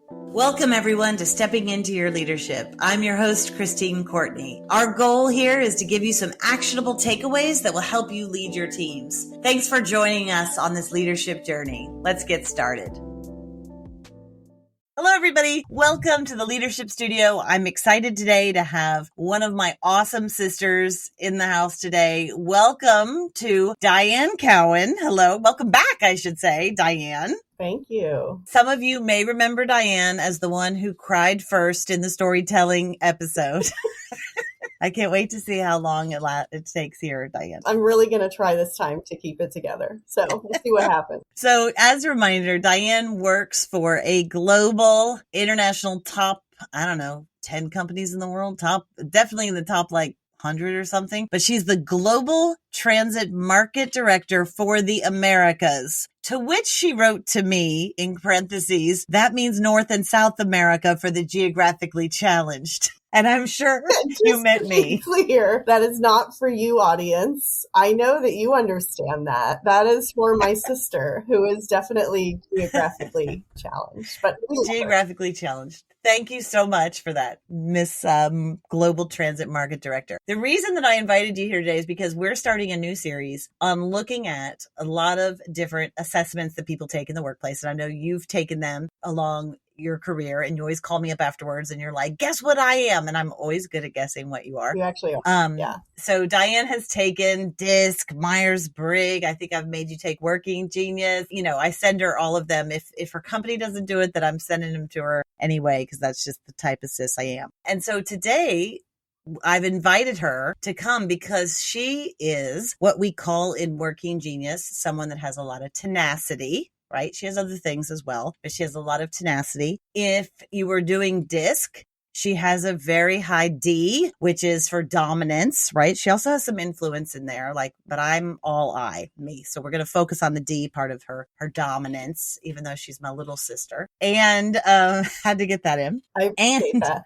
Welcome, everyone, to Stepping Into Your Leadership. I'm your host, Christine Courtney. Our goal here is to give you some actionable takeaways that will help you lead your teams. Thanks for joining us on this leadership journey. Let's get started. Hello, everybody. Welcome to the Leadership Studio. I'm excited today to have one of my awesome sisters in the house today. Welcome to Diane Cowin. Hello. Welcome back, I should say, Diane. Thank you. Some of you may remember Diane as the one who cried first in the storytelling episode. I can't wait to see how long it takes here, Diane. I'm really going to try this time to keep it together. So we'll see what happens. So as a reminder, Diane works for a global, international top, 10 companies in the world, definitely in the top 100 or something. But she's the Global Transit Market Director for the Americas. To which she wrote to me, in parentheses, that means North and South America for the geographically challenged. And I'm sure you meant me. Clear, that is not for you, audience. I know that you understand that. That is for my sister, who is definitely geographically challenged. But geographically challenged. Thank you so much for that, Miss Global Transit Market Director. The reason that I invited you here today is because we're starting a new series on looking at a lot of different assessments that people take in the workplace. And I know you've taken them along your career, and you always call me up afterwards and you're like, guess what I am? And I'm always good at guessing what you are. You actually are. Yeah. So Diane has taken DISC, Myers-Briggs. I think I've made you take Working Genius. I send her all of them. If her company doesn't do it, then I'm sending them to her anyway, because that's just the type of sis I am. And so today I've invited her to come because she is what we call in Working Genius, someone that has a lot of tenacity. Right? She has other things as well, but she has a lot of tenacity. If you were doing DISC, she has a very high D, which is for dominance, right? She also has some influence in there, but I'm all me. So we're going to focus on the D part of her dominance, even though she's my little sister. And had to get that in. I appreciate that.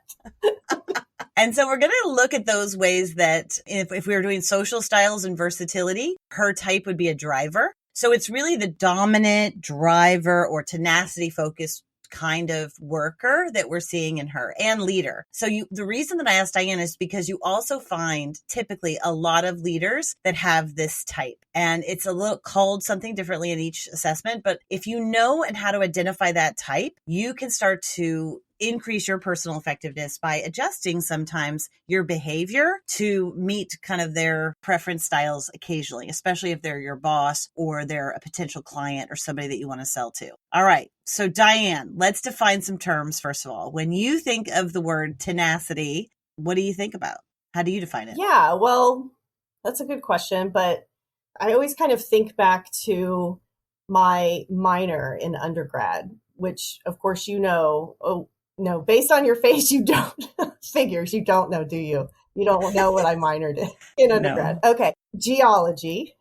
And so we're going to look at those ways that if we were doing social styles and versatility, her type would be a driver. So it's really the dominant driver or tenacity focused kind of worker that we're seeing in her, and leader. So the reason that I asked Diane is because you also find typically a lot of leaders that have this type, and it's a little called something differently in each assessment. But if you know and how to identify that type, you can start to increase your personal effectiveness by adjusting sometimes your behavior to meet kind of their preference styles occasionally, especially if they're your boss or they're a potential client or somebody that you want to sell to. All right. So Diane, let's define some terms. First of all, when you think of the word tenacity, what do you think about? How do you define it? Yeah, well, that's a good question, but I always kind of think back to my minor in undergrad, which of course, no, based on your face, you don't. Figures, you don't know, do you? You don't know what I minored in undergrad. No. Okay. Geology,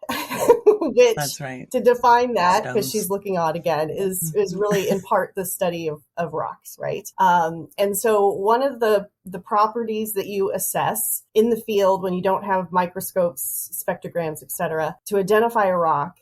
which, that's right. To define that, because she's looking odd again, is really in part the study of rocks, right? And so one of the properties that you assess in the field when you don't have microscopes, spectrograms, et cetera, to identify a rock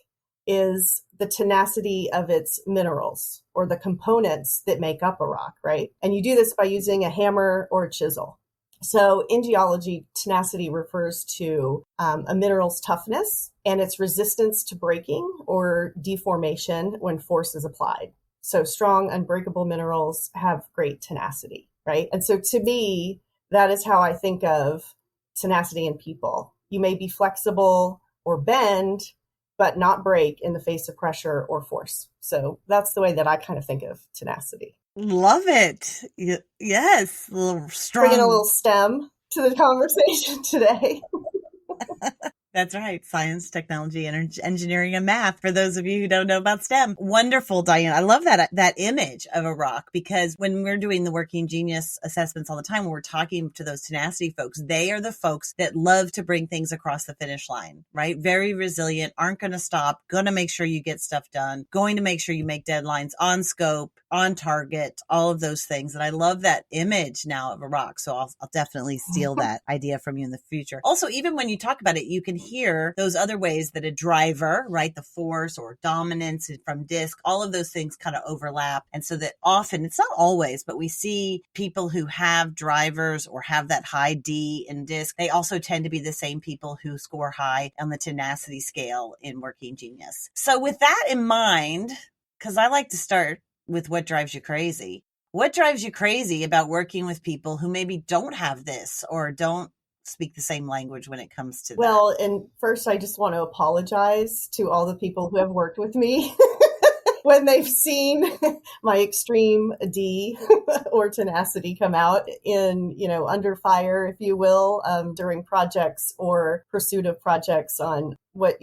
is the tenacity of its minerals or the components that make up a rock, right? And you do this by using a hammer or a chisel. So in geology, tenacity refers to a mineral's toughness and its resistance to breaking or deformation when force is applied. So strong, unbreakable minerals have great tenacity, right? And so to me, that is how I think of tenacity in people. You may be flexible or bend, but not break in the face of pressure or force. So that's the way that I kind of think of tenacity. Love it. Yes. A little strong. Bringing a little STEM to the conversation today. That's right. Science, technology, engineering, and math. For those of you who don't know about STEM. Wonderful, Diane. I love that image of a rock, because when we're doing the Working Genius assessments all the time, when we're talking to those tenacity folks, they are the folks that love to bring things across the finish line, right? Very resilient, aren't going to stop, going to make sure you get stuff done, going to make sure you make deadlines on scope, on target, all of those things. And I love that image now of a rock. So I'll definitely steal that idea from you in the future. Also, even when you talk about it, you can here, those other ways that a driver, right, the force or dominance from disc, all of those things kind of overlap. And so that often, it's not always, but we see people who have drivers or have that high D in disc, they also tend to be the same people who score high on the tenacity scale in Working Genius. So with that in mind, because I like to start with what drives you crazy. What drives you crazy about working with people who maybe don't have this or don't speak the same language when it comes to that? Well, and first I just want to apologize to all the people who have worked with me when they've seen my extreme D or tenacity come out in, under fire, if you will, during projects or pursuit of projects on what,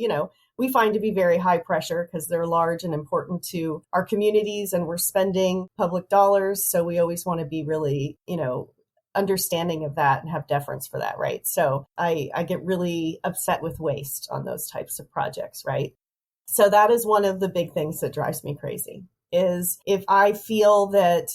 we find to be very high pressure because they're large and important to our communities and we're spending public dollars. So we always want to be really, understanding of that and have deference for that, right? So I get really upset with waste on those types of projects, right? So that is one of the big things that drives me crazy, is if I feel that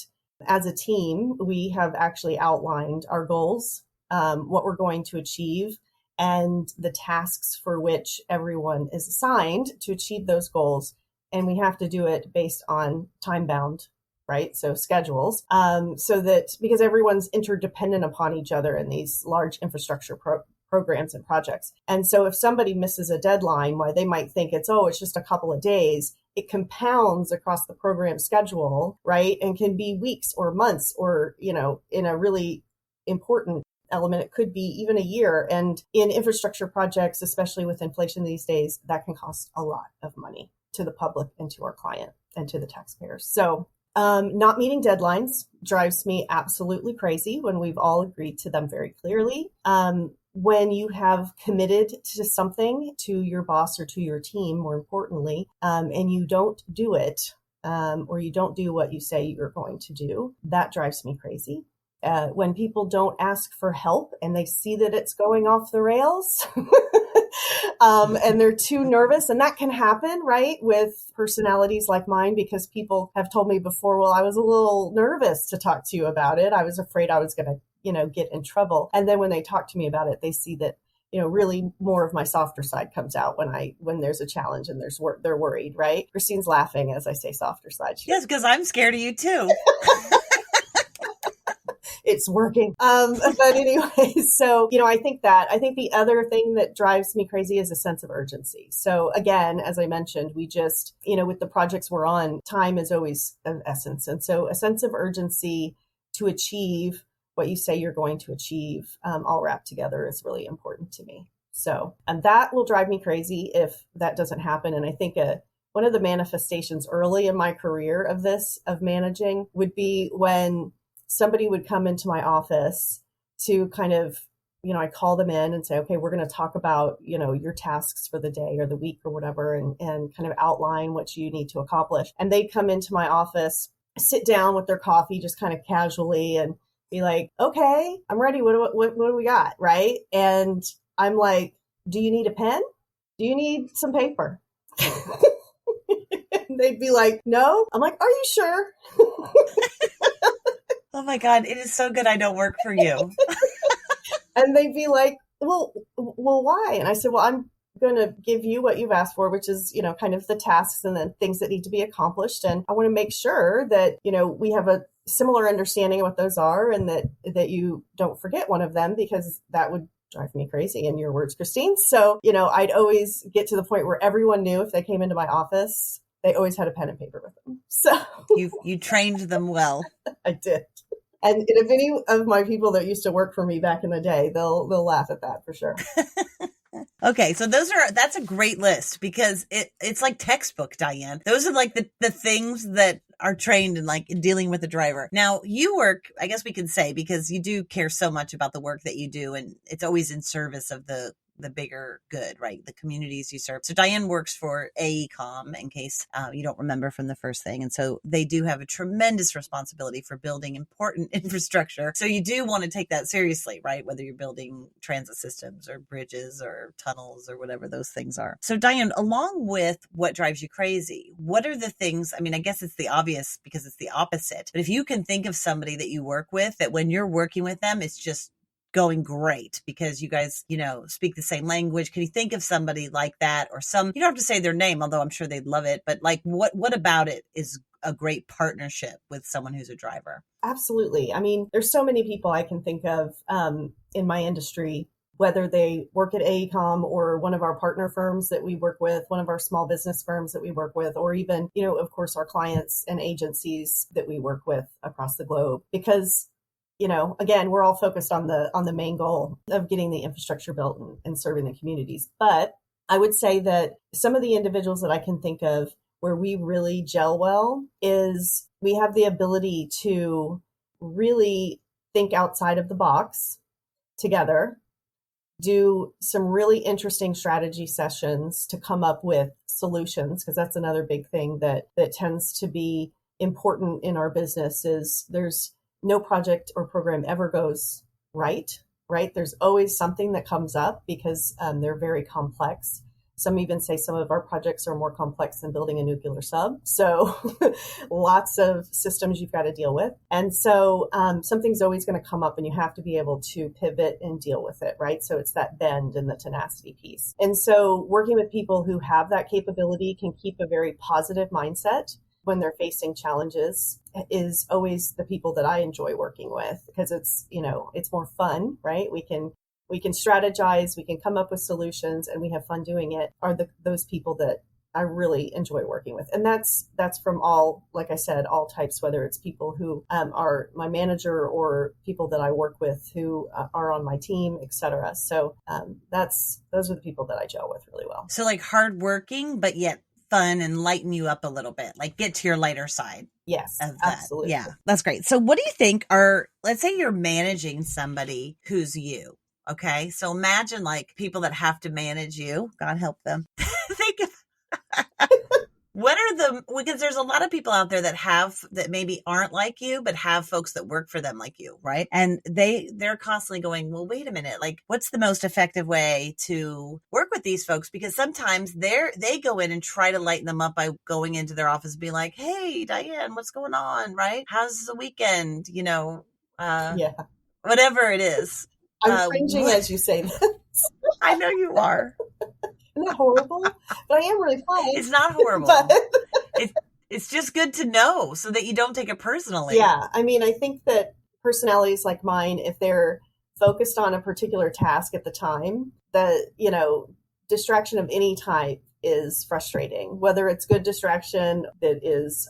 as a team, we have actually outlined our goals, what we're going to achieve, and the tasks for which everyone is assigned to achieve those goals. And we have to do it based on time bound, right? So schedules, so that because everyone's interdependent upon each other in these large infrastructure programs and projects. And so if somebody misses a deadline, why they might think it's just a couple of days, it compounds across the program schedule, right? And can be weeks or months or, in a really important element, it could be even a year. And in infrastructure projects, especially with inflation these days, that can cost a lot of money to the public and to our client and to the taxpayers. So not meeting deadlines drives me absolutely crazy when we've all agreed to them very clearly. When you have committed to something to your boss or to your team, more importantly, and you don't do it, or you don't do what you say you're going to do, that drives me crazy. When people don't ask for help and they see that it's going off the rails and they're too nervous, and that can happen, right, with personalities like mine, because people have told me before, well, I was a little nervous to talk to you about it. I was afraid I was going to, get in trouble. And then when they talk to me about it, they see that, really more of my softer side comes out when there's a challenge and they're worried, right? Christine's laughing as I say softer side. Yes, because I'm scared of you too. It's working. But anyway, so, I think the other thing that drives me crazy is a sense of urgency. So again, as I mentioned, we just, with the projects we're on, time is always of essence. And so a sense of urgency to achieve what you say you're going to achieve, all wrapped together, is really important to me. So, and that will drive me crazy if that doesn't happen. And I think one of the manifestations early in my career of managing would be when somebody would come into my office to kind of, I call them in and say, okay, we're going to talk about, your tasks for the day or the week or whatever, and kind of outline what you need to accomplish. And they'd come into my office, sit down with their coffee, just kind of casually, and be like, okay, I'm ready. What do we got? Right. And I'm like, do you need a pen? Do you need some paper? They'd be like, no. I'm like, are you sure? Oh my God, it is so good I don't work for you. And they'd be like, well, why? And I said, well, I'm going to give you what you've asked for, which is, kind of the tasks and the things that need to be accomplished. And I want to make sure that, we have a similar understanding of what those are, and that you don't forget one of them, because that would drive me crazy, in your words, Christine. So, I'd always get to the point where everyone knew if they came into my office, they always had a pen and paper with them. So you trained them well. I did. And if any of my people that used to work for me back in the day, they'll laugh at that for sure. Okay, so that's a great list, because it's like textbook, Diane. Those are like the things that are trained in, like, in dealing with a driver. Now, you work, I guess we can say, because you do care so much about the work that you do, and it's always in service of the bigger good, right? The communities you serve. So Diane works for AECOM, in case you don't remember from the first thing. And so they do have a tremendous responsibility for building important infrastructure. So you do want to take that seriously, right? Whether you're building transit systems or bridges or tunnels or whatever those things are. So Diane, along with what drives you crazy, what are the things, I mean, I guess it's the obvious because it's the opposite, but if you can think of somebody that you work with that when you're working with them, it's just going great because you guys, speak the same language. Can you think of somebody like that, or you don't have to say their name, although I'm sure they'd love it, but like what about it is a great partnership with someone who's a driver? Absolutely. I mean, there's so many people I can think of in my industry, whether they work at AECOM or one of our partner firms that we work with, one of our small business firms that we work with, or even, of course, our clients and agencies that we work with across the globe. Because, again, we're all focused on the main goal of getting the infrastructure built and serving the communities. But I would say that some of the individuals that I can think of where we really gel well is we have the ability to really think outside of the box together, do some really interesting strategy sessions to come up with solutions, because that's another big thing that tends to be important in our business is there's no project or program ever goes right? There's always something that comes up because they're very complex. Some even say some of our projects are more complex than building a nuclear sub. So lots of systems you've got to deal with. And so something's always going to come up and you have to be able to pivot and deal with it, right? So it's that bend in the tenacity piece. And so working with people who have that capability can keep a very positive mindset when they're facing challenges is always the people that I enjoy working with, because it's more fun, right? We can strategize, we can come up with solutions, and we have fun doing it, are those people that I really enjoy working with. And that's from all, like I said, all types, whether it's people who are my manager or people that I work with who are on my team, et cetera. So those are the people that I gel with really well. So like hardworking, but yet fun and lighten you up a little bit, like get to your lighter side. Yes, of that. Absolutely. Yeah, that's great. So what do you think let's say you're managing somebody who's you. Okay. So imagine like people that have to manage you, God help them. Think of because there's a lot of people out there that maybe aren't like you, but have folks that work for them like you, right? And they're constantly going, well, wait a minute, like what's the most effective way to work with these folks? Because sometimes they go in and try to lighten them up by going into their office and be like, hey, Diane, what's going on? Right? How's the weekend? Whatever it is. I'm cringing as you say that. I know you are. Isn't that horrible? But I am really fun. It's not horrible. It's just good to know so that you don't take it personally. Yeah. I mean, I think that personalities like mine, if they're focused on a particular task at the time, distraction of any type is frustrating, whether it's good distraction that is,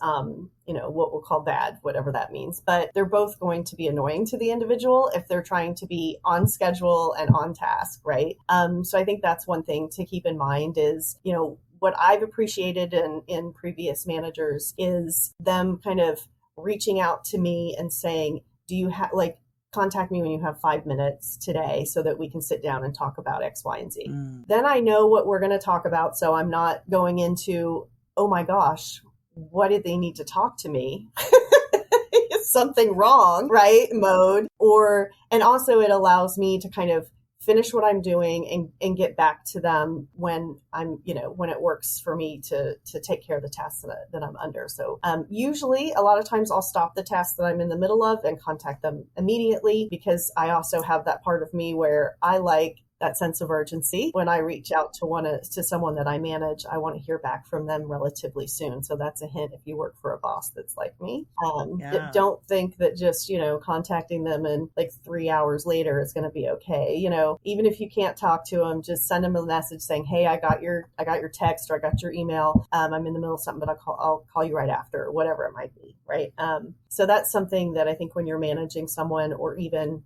what we'll call bad, whatever that means. But they're both going to be annoying to the individual if they're trying to be on schedule and on task, right? So I think that's one thing to keep in mind is, what I've appreciated in previous managers is them kind of reaching out to me and saying, do you have contact me when you have 5 minutes today so that we can sit down and talk about X, Y, and Z. Then I know what we're going to talk about. So I'm not going into, oh my gosh, what did they need to talk to me? Is something wrong, right? Mode. And also it allows me to kind of finish what I'm doing and get back to them when when it works for me to take care of the tasks that I'm under. So usually a lot of times I'll stop the task that I'm in the middle of and contact them immediately, because I also have that part of me where I like that sense of urgency. When I reach out to someone that I manage, I want to hear back from them relatively soon. So that's a hint if you work for a boss that's like me. Don't think that just, contacting them and 3 hours later is going to be okay. Even if you can't talk to them, just send them a message saying, hey, I got your text or I got your email. I'm in the middle of something, but I'll call you right after, or whatever it might be. Right. So that's something that I think when you're managing someone, or even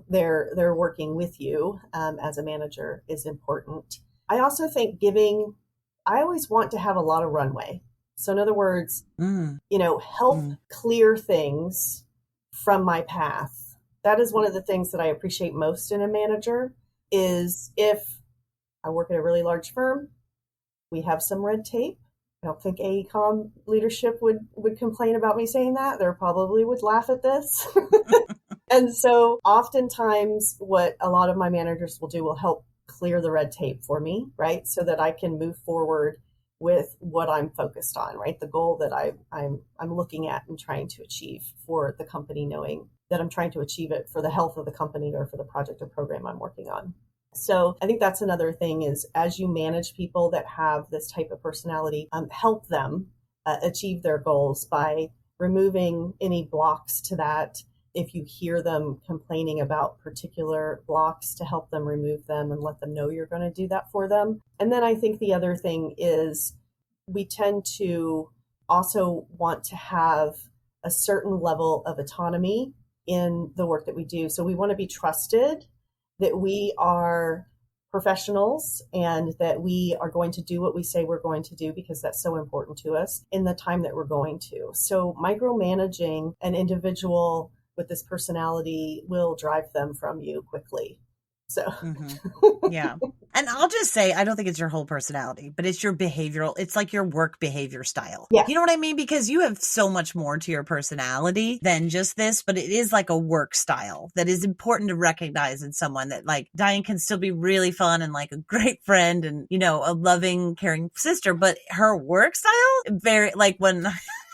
they're working with you as a manager, is important. I also think I always want to have a lot of runway. So in other words, help clear things from my path. That is one of the things that I appreciate most in a manager is if I work at a really large firm, we have some red tape. I don't think AECOM leadership would complain about me saying that. They probably would laugh at this. And so oftentimes what a lot of my managers will do will help clear the red tape for me, right? So that I can move forward with what I'm focused on, right? The goal that I'm looking at and trying to achieve for the company, knowing that I'm trying to achieve it for the health of the company or for the project or program I'm working on. So I think that's another thing is as you manage people that have this type of personality, help them achieve their goals by removing any blocks to that. If you hear them complaining about particular blocks, to help them remove them and let them know you're going to do that for them. And then I think the other thing is we tend to also want to have a certain level of autonomy in the work that we do. So we want to be trusted that we are professionals and that we are going to do what we say we're going to do because that's so important to us in the time that we're going to. So micromanaging an individual with this personality will drive them from you quickly. So, yeah. And I'll just say, I don't think it's your whole personality, but it's your behavioral, it's like your work behavior style. Yeah. You know what I mean? Because you have so much more to your personality than just this, but it is like a work style that is important to recognize in someone that like Diane can still be really fun and like a great friend and, you know, a loving, caring sister, but her work style, very like when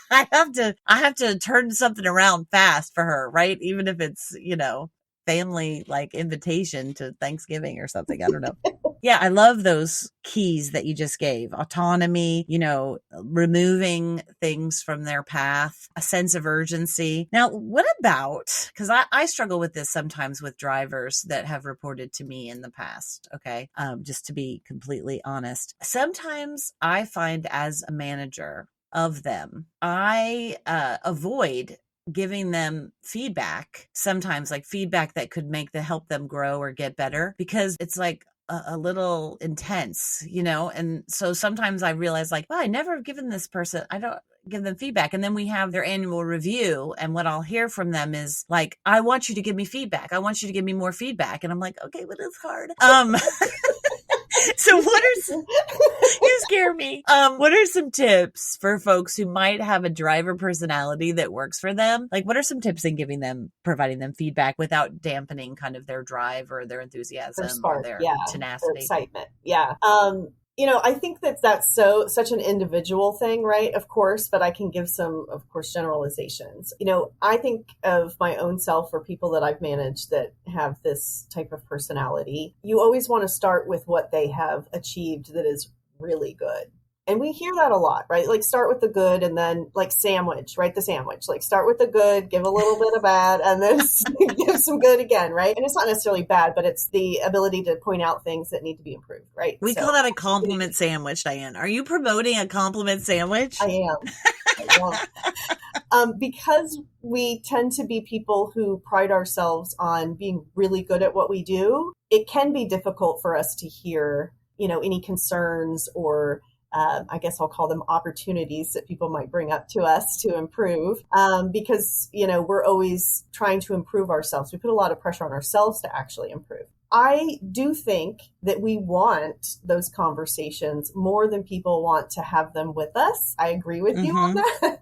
I have to turn something around fast for her, right? Even if it's, you know, family like invitation to Thanksgiving or something. I don't know. Yeah, I love those keys that you just gave. Autonomy, you know, removing things from their path, a sense of urgency. Now, what about, because I struggle with this sometimes with drivers that have reported to me in the past, okay? Just to be completely honest. Sometimes I find as a manager of them, I avoid giving them feedback, sometimes like feedback that could help them grow or get better, because it's like a little intense, you know? And so sometimes I realize like, well, I never have given this person, I don't give them feedback. And then we have their annual review. And what I'll hear from them is like, I want you to give me feedback. I want you to give me more feedback. And I'm like, okay, but it's hard. So you scare me. What are some tips for folks who might have a driver personality that works for them? Like, what are some tips in providing them feedback without dampening kind of their drive or their enthusiasm or their tenacity? Their excitement. Yeah. You know, I think that's such an individual thing, right? Of course, but I can give some, of course, generalizations. You know, I think of my own self or people that I've managed that have this type of personality. You always want to start with what they have achieved that is really good. And we hear that a lot, right? Like start with the good and then like sandwich, right? The sandwich, like start with the good, give a little bit of bad and then give some good again, right? And it's not necessarily bad, but it's the ability to point out things that need to be improved, right? We call that a compliment sandwich, Diane. Are you promoting a compliment sandwich? I am. Because we tend to be people who pride ourselves on being really good at what we do, it can be difficult for us to hear, you know, any concerns or I guess I'll call them opportunities that people might bring up to us to improve because, you know, we're always trying to improve ourselves. We put a lot of pressure on ourselves to actually improve. I do think that we want those conversations more than people want to have them with us. I agree with you on that.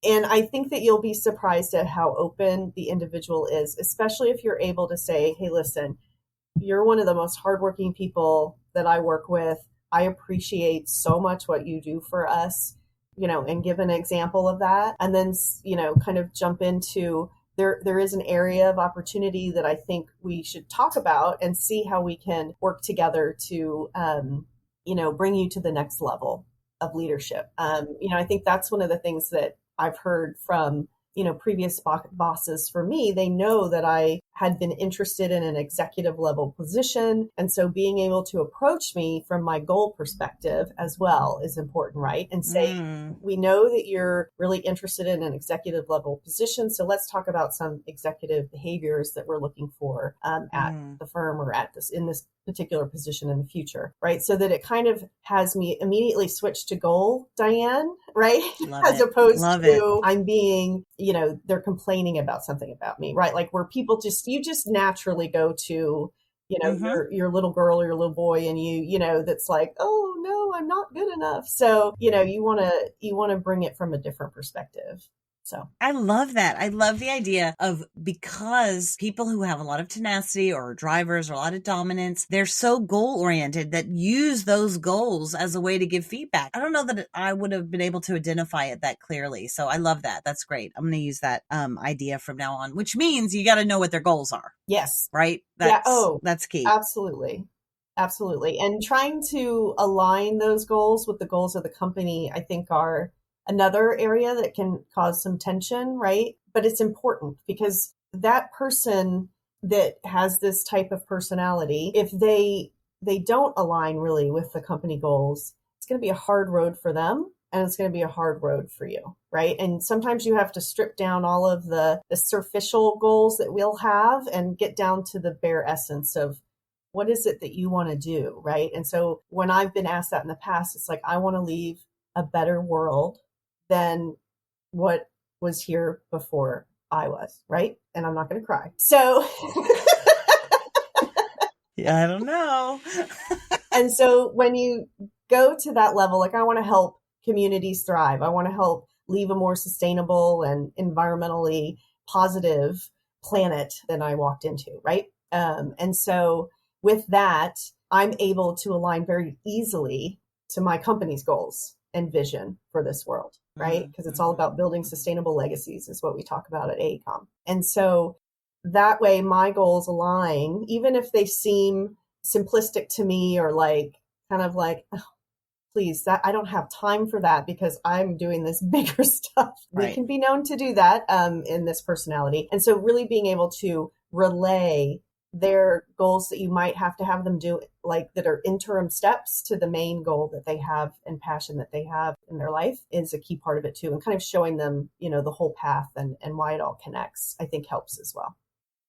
And I think that you'll be surprised at how open the individual is, especially if you're able to say, hey, listen, you're one of the most hardworking people that I work with. I appreciate so much what you do for us, you know, and give an example of that. And then, you know, kind of jump into there is an area of opportunity that I think we should talk about and see how we can work together to, you know, bring you to the next level of leadership. You know, I think that's one of the things that I've heard from, you know, previous bosses for me. They know that I had been interested in an executive level position. And so being able to approach me from my goal perspective as well is important, right? And say, we know that you're really interested in an executive level position. So let's talk about some executive behaviors that we're looking for at the firm or in this particular position in the future, right? So that it kind of has me immediately switch to goal, Diane, right? As opposed to I'm being, you know, they're complaining about something about me, right? Like where people you just naturally go to, you know, your little girl or your little boy and you know, that's like, oh no, I'm not good enough. So, you know, you want to bring it from a different perspective. So I love that. I love the idea of, because people who have a lot of tenacity or drivers or a lot of dominance, they're so goal oriented that use those goals as a way to give feedback. I don't know that I would have been able to identify it that clearly. So I love that. That's great. I'm going to use that idea from now on, which means you got to know what their goals are. yes. Right? That's key. Absolutely. Absolutely. And trying to align those goals with the goals of the company, I think, are another area that can cause some tension, right? But it's important because that person that has this type of personality, if they don't align really with the company goals, it's going to be a hard road for them, and it's going to be a hard road for you, right? And sometimes you have to strip down all of the superficial goals that we'll have and get down to the bare essence of what is it that you want to do, right? And so when I've been asked that in the past, it's like, I want to leave a better world than what was here before I was, right? And I'm not going to cry. So yeah, I don't know. And so when you go to that level, like, I want to help communities thrive. I want to help leave a more sustainable and environmentally positive planet than I walked into, right? And so with that, I'm able to align very easily to my company's goals and vision for this world, right? Because it's all about building sustainable legacies is what we talk about at AECOM. And so that way my goals align, even if they seem simplistic to me or like, kind of like, oh, please, that I don't have time for that because I'm doing this bigger stuff. Right. We can be known to do that in this personality. And so really being able to relay their goals that you might have to have them do, like that are interim steps to the main goal that they have and passion that they have in their life, is a key part of it too. And kind of showing them, the whole path and why it all connects, I think helps as well.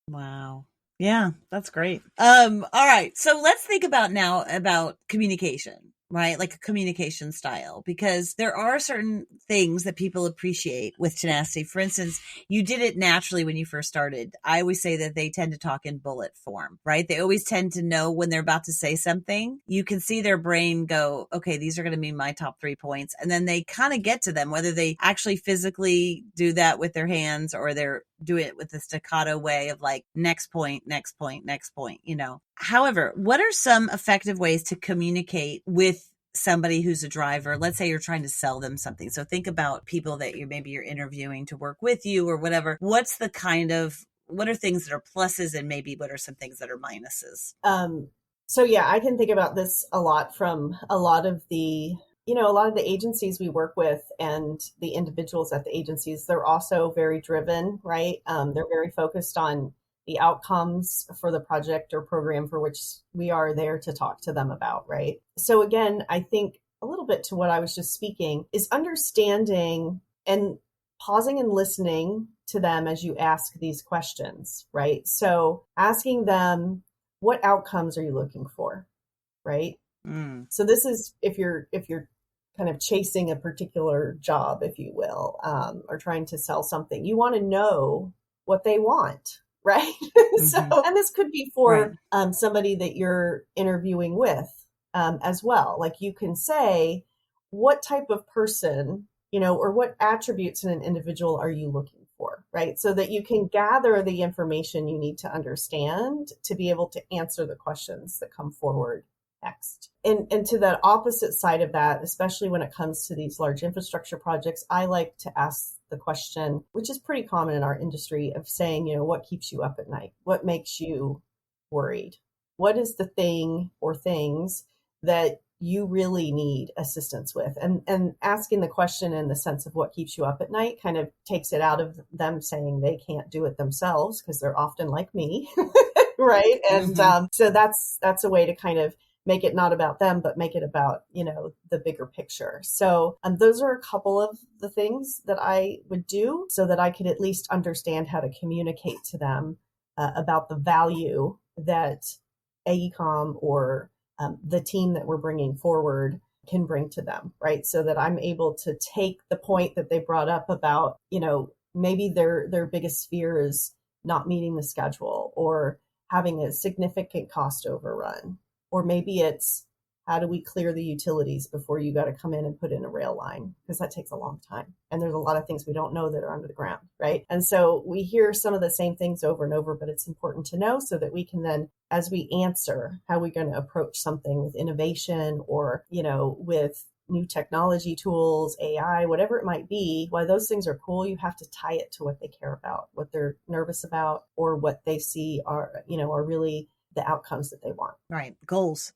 Wow. Yeah, that's great. All right. So let's think about communication, right? Like a communication style, because there are certain things that people appreciate with tenacity. For instance, you did it naturally when you first started. I always say that they tend to talk in bullet form, right? They always tend to know when they're about to say something. You can see their brain go, okay, these are going to be my top 3 points. And then they kind of get to them, whether they actually physically do that with their hands or they're do it with a staccato way of like, next point, next point, next point, However, what are some effective ways to communicate with somebody who's a driver? Let's say you're trying to sell them something. So think about people that you're interviewing to work with you or whatever. What are things that are pluses and maybe what are some things that are minuses? So yeah, I can think about this a lot from a lot of the agencies we work with and the individuals at the agencies. They're also very driven, right? They're very focused on the outcomes for the project or program for which we are there to talk to them about, right? So again, I think a little bit to what I was just speaking is understanding and pausing and listening to them as you ask these questions, right? So asking them, what outcomes are you looking for, right? So this is if you're kind of chasing a particular job, if you will, or trying to sell something, you want to know what they want, right? So, and this could be for somebody that you're interviewing with as well. Like you can say, what type of person, or what attributes in an individual are you looking for, right? So that you can gather the information you need to understand to be able to answer the questions that come forward next. And to the opposite side of that, especially when it comes to these large infrastructure projects, I like to ask the question, which is pretty common in our industry, of saying, what keeps you up at night? What makes you worried? What is the thing or things that you really need assistance with? And asking the question in the sense of what keeps you up at night kind of takes it out of them saying they can't do it themselves, because they're often like me, right? And so that's a way to kind of make it not about them, but make it about, the bigger picture. So those are a couple of the things that I would do so that I could at least understand how to communicate to them about the value that AECOM or the team that we're bringing forward can bring to them, right? So that I'm able to take the point that they brought up about, maybe their biggest fear is not meeting the schedule or having a significant cost overrun. Or maybe it's how do we clear the utilities before you got to come in and put in a rail line? Because that takes a long time. And there's a lot of things we don't know that are under the ground, right? And so we hear some of the same things over and over, but it's important to know so that we can then, as we answer, how are we going to approach something with innovation or, with new technology tools, AI, whatever it might be, while those things are cool, you have to tie it to what they care about, what they're nervous about, or what they see are really the outcomes that they want. Right. Goals,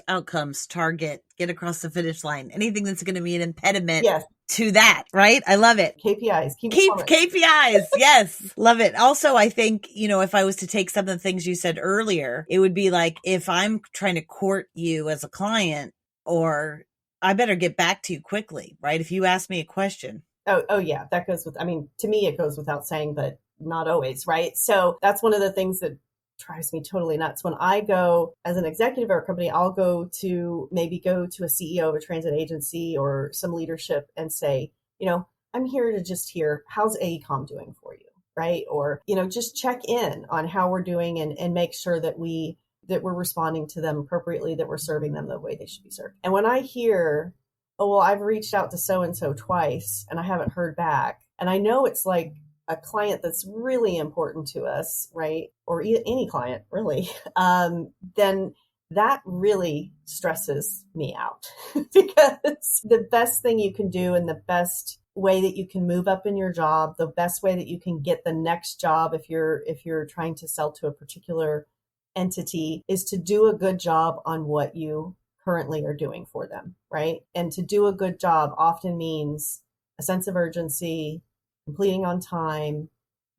outcomes, target, get across the finish line, anything that's going to be an impediment to that. Right. I love it. KPIs. Keep KPIs. Yes. Love it. Also, I think, if I was to take some of the things you said earlier, it would be like, if I'm trying to court you as a client, or I better get back to you quickly, right? If you ask me a question. Oh yeah. That goes with, to me, it goes without saying, but not always, right? So that's one of the things that drives me totally nuts. When I go as an executive of our company, I'll go to a CEO of a transit agency or some leadership and say, I'm here to just hear, how's AECOM doing for you, right? Or, just check in on how we're doing and make sure that we're responding to them appropriately, that we're serving them the way they should be served. And when I hear, oh, well, I've reached out to so-and-so twice and I haven't heard back, and I know it's like a client that's really important to us, right? Or any client really, then that really stresses me out because the best thing you can do and the best way that you can move up in your job, the best way that you can get the next job if you're trying to sell to a particular entity, is to do a good job on what you currently are doing for them, right? And to do a good job often means a sense of urgency, completing on time,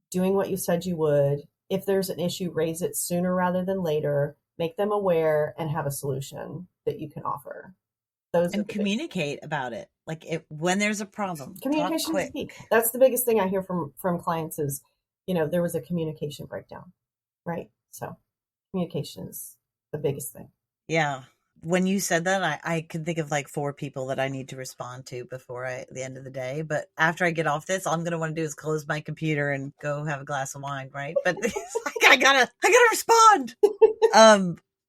doing what you said you would. If there's an issue, raise it sooner rather than later, make them aware, and have a solution that you can offer. And communicate about it. Like when there's a problem, communication is key. That's the biggest thing I hear from clients is, there was a communication breakdown, right? So communication is the biggest thing. Yeah. When you said that, I could think of like 4 people that I need to respond to before the end of the day. But after I get off this, all I'm going to want to do is close my computer and go have a glass of wine, right? But it's like, I gotta respond.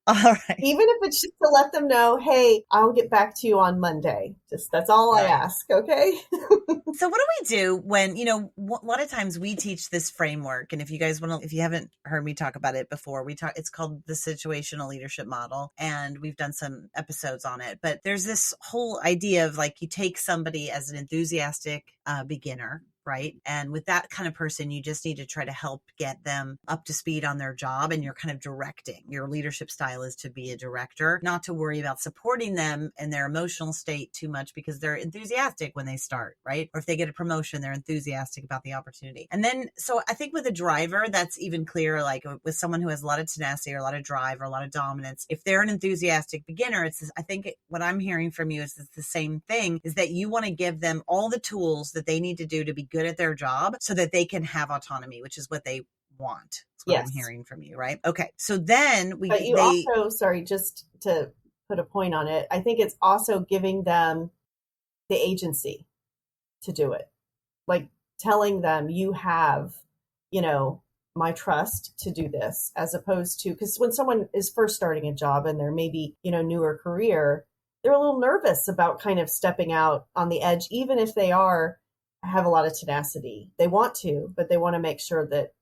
All right. Even if it's just to let them know, hey, I'll get back to you on Monday. Just that's all I ask. Okay. So what do we do when, a lot of times we teach this framework. And if you guys if you haven't heard me talk about it before, it's called the situational leadership model. And we've done some episodes on it, but there's this whole idea of like, you take somebody as an enthusiastic beginner, right? And with that kind of person, you just need to try to help get them up to speed on their job. And you're kind of directing. Your leadership style is to be a director, not to worry about supporting them in their emotional state too much, because they're enthusiastic when they start, right? Or if they get a promotion, they're enthusiastic about the opportunity. And then, so I think with a driver, that's even clearer, like with someone who has a lot of tenacity or a lot of drive or a lot of dominance, if they're an enthusiastic beginner, I think what I'm hearing from you is it's the same thing, is that you want to give them all the tools that they need to do to be good at their job so that they can have autonomy, which is what they want. That's what I'm hearing from you, right? Okay. So then just to put a point on it, I think it's also giving them the agency to do it. Like telling them, you have, my trust to do this, as opposed to, because when someone is first starting a job and they're maybe, newer career, they're a little nervous about kind of stepping out on the edge, even if they have a lot of tenacity. They want to, but they want to make sure that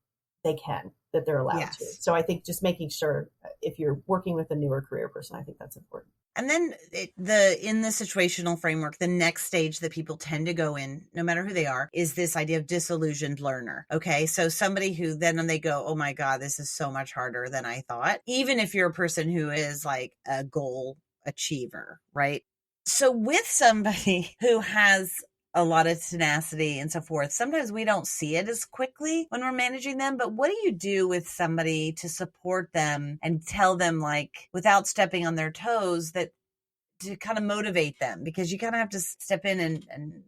they can, that they're allowed to. So I think just making sure, if you're working with a newer career person, I think that's important. And then in the situational framework, the next stage that people tend to go in, no matter who they are, is this idea of disillusioned learner. Okay. So somebody who then when they go, oh my God, this is so much harder than I thought. Even if you're a person who is like a goal achiever, right? So with somebody who has a lot of tenacity and so forth, sometimes we don't see it as quickly when we're managing them. But what do you do with somebody to support them and tell them, like, without stepping on their toes, that to kind of motivate them? Because you kind of have to step in and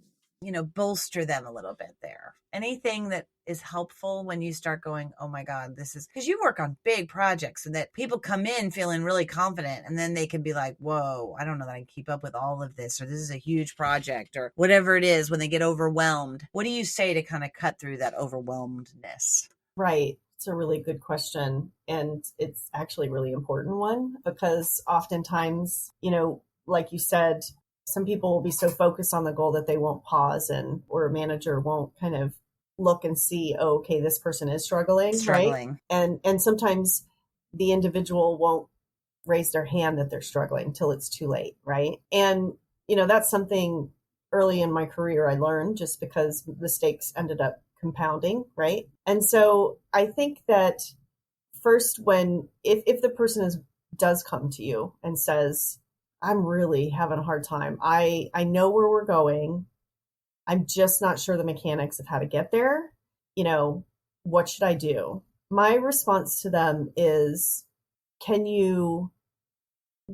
bolster them a little bit there. Anything that is helpful when you start going, oh my God, this is, because you work on big projects and that people come in feeling really confident, and then they can be like, whoa, I don't know that I can keep up with all of this, or this is a huge project, or whatever it is, when they get overwhelmed. What do you say to kind of cut through that overwhelmedness? Right. It's a really good question. And it's actually a really important one because oftentimes, like you said, some people will be so focused on the goal that they won't pause or a manager won't kind of look and see, oh, okay, this person is struggling. Right? And sometimes the individual won't raise their hand that they're struggling until it's too late. Right. And, that's something early in my career I learned just because mistakes ended up compounding. Right. And so I think that first, if the person does come to you and says, I'm really having a hard time. I know where we're going. I'm just not sure the mechanics of how to get there. What should I do? My response to them is, can you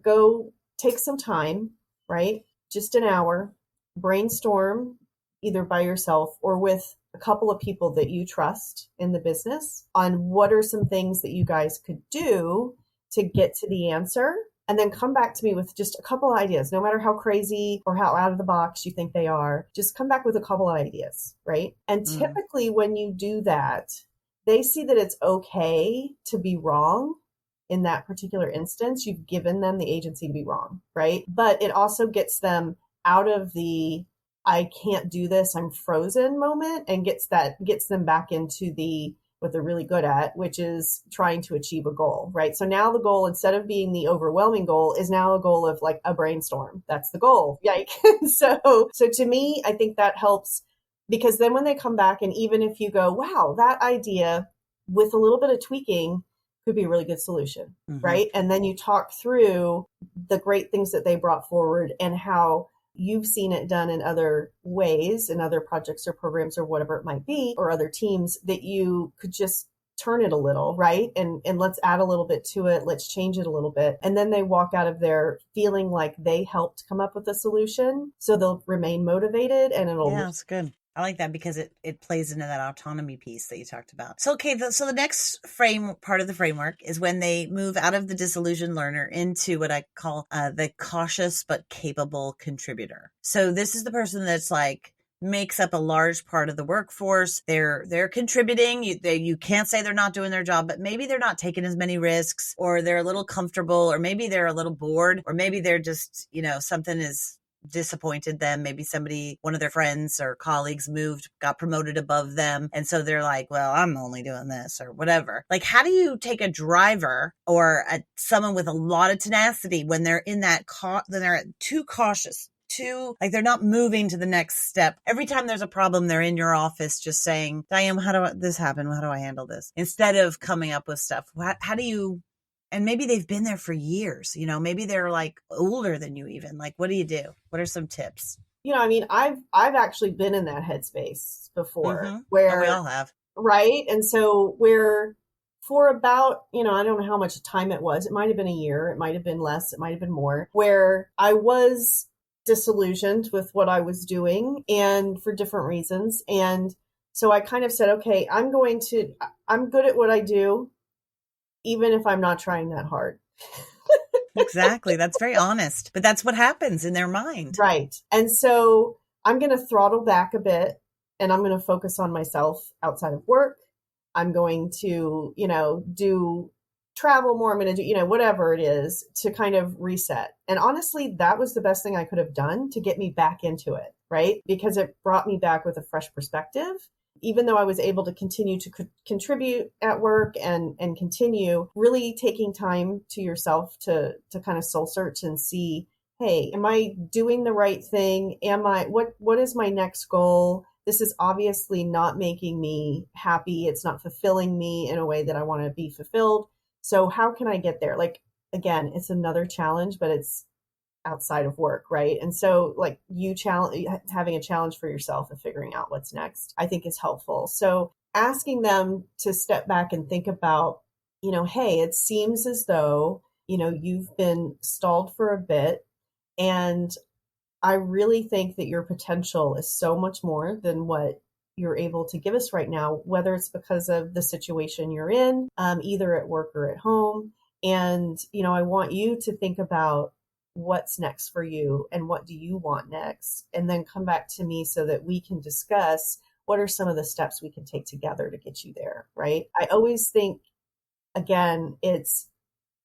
go take some time, right? Just an hour, brainstorm either by yourself or with a couple of people that you trust in the business on what are some things that you guys could do to get to the answer. And then come back to me with just a couple of ideas, no matter how crazy or how out of the box you think they are, just come back with a couple of ideas, right? And typically when you do that, they see that it's okay to be wrong. In that particular instance, you've given them the agency to be wrong, right? But it also gets them out of the I can't do this, I'm frozen moment, and gets them back into what they're really good at, which is trying to achieve a goal, right? So now the goal, instead of being the overwhelming goal, is now a goal of like a brainstorm. That's the goal. Yike. So to me, I think that helps because then when they come back, and even if you go, wow, that idea with a little bit of tweaking could be a really good solution, right? And then you talk through the great things that they brought forward and how you've seen it done in other ways, in other projects or programs or whatever it might be, or other teams that you could just turn it a little, right? And let's add a little bit to it. Let's change it a little bit. And then they walk out of there feeling like they helped come up with a solution. So they'll remain motivated and it'll. Yeah, that's good. I like that because it plays into that autonomy piece that you talked about. So, okay, so the next part of the framework is when they move out of the disillusioned learner into what I call the cautious but capable contributor. So this is the person that's like makes up a large part of the workforce. They're contributing. You can't say they're not doing their job, but maybe they're not taking as many risks, or they're a little comfortable, or maybe they're a little bored, or maybe they're just, something is disappointed them. Maybe one of their friends or colleagues got promoted above them. And so they're like, well, I'm only doing this or whatever. Like, how do you take a driver or someone with a lot of tenacity when they're in that, then they're too cautious, like they're not moving to the next step. Every time there's a problem, they're in your office just saying, Diane, this happen? How do I handle this? Instead of coming up with stuff. How do you, and maybe they've been there for years, maybe they're like older than you even. Like, what do you do? What are some tips? I've actually been in that headspace before where we all have. Right. And so where for about, I don't know how much time it was. It might've been a year. It might've been less. It might've been more, where I was disillusioned with what I was doing and for different reasons. And so I kind of said, okay, I'm good at what I do, even if I'm not trying that hard. Exactly. That's very honest, but that's what happens in their mind. Right. And so I'm going to throttle back a bit and I'm going to focus on myself outside of work. I'm going to, do travel more. I'm going to do, whatever it is to kind of reset. And honestly, that was the best thing I could have done to get me back into it. Right. Because it brought me back with a fresh perspective. Even though I was able to continue to contribute at work and continue really taking time to yourself to kind of soul search and see, hey, am I doing the right thing? What is my next goal? This is obviously not making me happy. It's not fulfilling me in a way that I want to be fulfilled. So how can I get there? Like, again, it's another challenge, but it's outside of work, right? And so like having a challenge for yourself and figuring out what's next, I think is helpful. So asking them to step back and think about, hey, it seems as though, you've been stalled for a bit. And I really think that your potential is so much more than what you're able to give us right now, whether it's because of the situation you're in, either at work or at home. And, I want you to think about what's next for you and what do you want next, and then come back to me so that we can discuss what are some of the steps we can take together to get you there, right? I always think, again, it's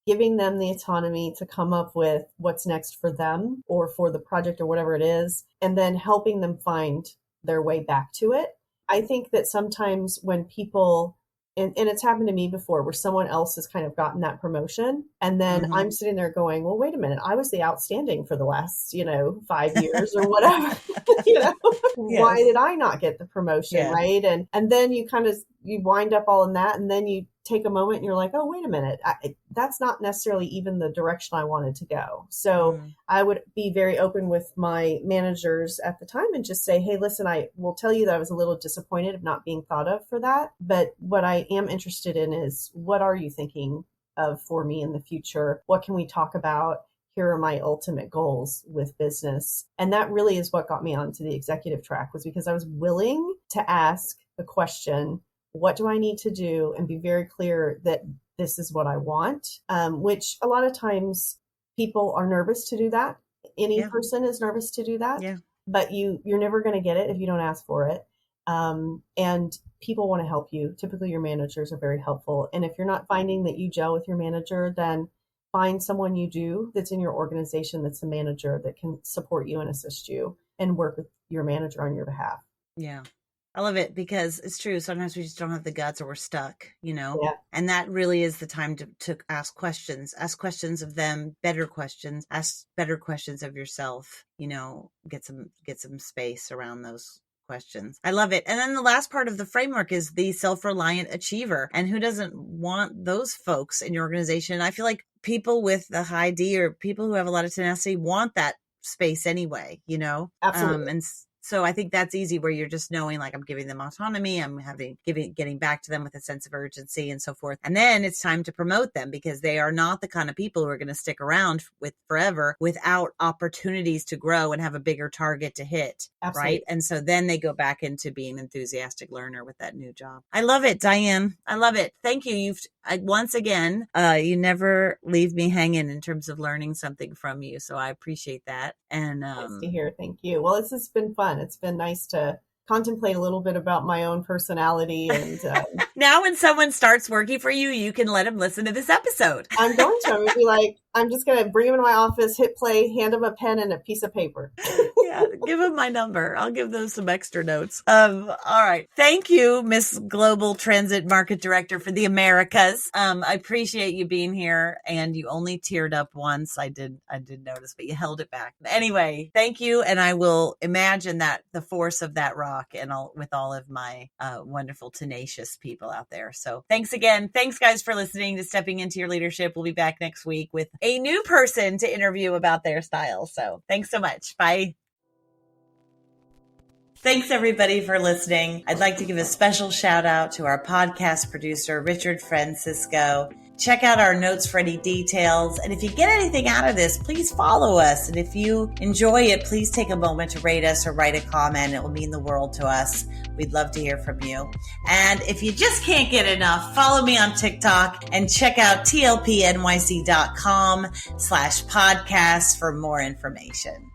giving them the autonomy to come up with what's next for them or for the project or whatever it is, and then helping them find their way back to it. I think that sometimes when people, and it's happened to me before, where someone else has kind of gotten that promotion, and then I'm sitting there going, well, wait a minute, I was the outstanding for the last, 5 years or whatever. Yes. Why did I not get the promotion, right? And then you wind up all in that, and then you take a moment and you're like, oh, wait a minute, that's not necessarily even the direction I wanted to go. So I would be very open with my managers at the time and just say, hey, listen, I will tell you that I was a little disappointed of not being thought of for that. But what I am interested in is, what are you thinking of for me in the future? What can we talk about? Here are my ultimate goals with business. And that really is what got me onto the executive track, was because I was willing to ask the question, what do I need to do? And be very clear that this is what I want, which a lot of times people are nervous to do that. Any person is nervous to do that, but you're never going to get it if you don't ask for it. And people want to help you. Typically your managers are very helpful. And if you're not finding that you gel with your manager, then find someone you do that's in your organization that's a manager that can support you and assist you and work with your manager on your behalf. Yeah. I love it, because it's true. Sometimes we just don't have the guts, or we're stuck, and that really is the time to ask questions of them, better questions, ask better questions of yourself, get some space around those questions. I love it. And then the last part of the framework is the self-reliant achiever. And who doesn't want those folks in your organization? I feel like people with the high D, or people who have a lot of tenacity, want that space anyway, Absolutely. And so I think that's easy, where you're just knowing, like, I'm giving them autonomy, I'm getting back to them with a sense of urgency and so forth. And then it's time to promote them, because they are not the kind of people who are going to stick around with forever without opportunities to grow and have a bigger target to hit. Absolutely. Right. And so then they go back into being an enthusiastic learner with that new job. I love it, Diane. I love it. Thank you. Once again, you never leave me hanging in terms of learning something from you. So I appreciate that. And nice to hear. Thank you. Well, this has been fun. It's been nice to contemplate a little bit about my own personality. And now when someone starts working for you, you can let them listen to this episode. I'm going to. I'm going to be like, I'm just going to bring them into my office, hit play, hand them a pen and a piece of paper. Yeah, give them my number. I'll give them some extra notes. All right. Thank you, Miss Global Transit Market Director for the Americas. I appreciate you being here, and you only teared up once. I did notice, but you held it back. Anyway, thank you. And I will imagine that the force of that rock, and with all of my wonderful, tenacious people out there. So thanks again. Thanks, guys, for listening to Stepping Into Your Leadership. We'll be back next week with a new person to interview about their style. So thanks so much. Bye. Thanks, everybody, for listening. I'd like to give a special shout out to our podcast producer, Richard Francisco. Check out our notes for any details. And if you get anything out of this, please follow us. And if you enjoy it, please take a moment to rate us or write a comment. It will mean the world to us. We'd love to hear from you. And if you just can't get enough, follow me on TikTok and check out tlpnyc.com/podcast for more information.